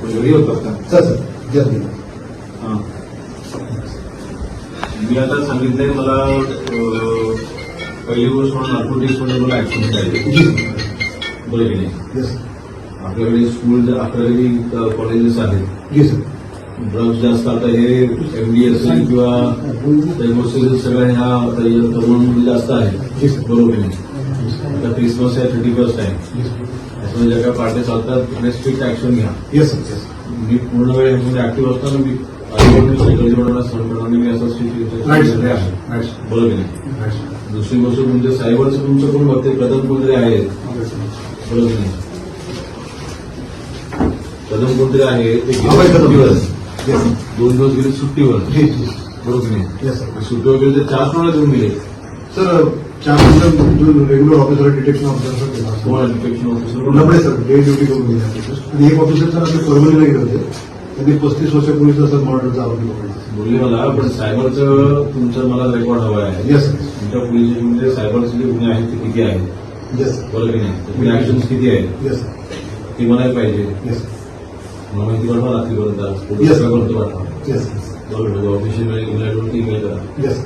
घरी होतात का? सर हां, मी आता सांगितलंय मला पहिली गोष्ट म्हणून नार्कोटिक्स मध्ये मला ऍक्शन पाहिजे, बरोबर की नाही? आपल्याकडे स्कूल अकरावी कॉलेजेस आहेत, ड्रग्स जास्त आता हे एमडी असेल किंवा सगळ्या ह्या तरुणांमध्ये जास्त आहे, बरोबर की नाही? आता क्रिसमस आहे, 31 आहे, त्याच्यामध्ये ज्या काही पार्ट्या चालतात स्ट्रिक्ट ऍक्शन घ्या. मी पूर्ण वेळ ह्याच्यामध्ये ऍक्टिव्ह असताना मी सायकल सहन करणार मी असं स्ट्रिक्ट आहे, बरोबर की नाही? दुसरी गोष्ट तुमच्या सायबरचं तुमचं कोण बघते, कदम कोणतरी आहेत, बरोबर की नाही? कदम कोणतरी आहे ते सुट्टीवर, 2 दिवस गेले सुट्टीवर, बरोबर की नाही? सुट्टीवर गेले तर 4 कोणाला देऊन गेले? सर 4 जो रेग्युलर ऑफिसर डिटेक्शन ऑफिसर कोण डिटेक्शन ऑफिसर कोणाकडे सर डे ड्युटी करून गेले आणि एक ऑफिसर सर आपले परमनंटला गेले होते, त्यांनी 35 वर्षापूर्वीचा सर मॉडलचा आरोपी पकडला. बोलले मला, पण सायबरचं तुमचं मला रेकॉर्ड हवं आहे. Yes sir. तुमच्या पोलीस स्टेशनमध्ये सायबरचे जे गुन्हे आहेत ते किती आहेत, येस बरोबर की नाही? त्याचे ऍक्शन्स किती आहेत येस ते म्हणायला पाहिजे. येस मला माहिती पाठवा रात्रीपर्यंत, पाठवा, येस बरोबर? ऑफिशियल ईमेल करा. येस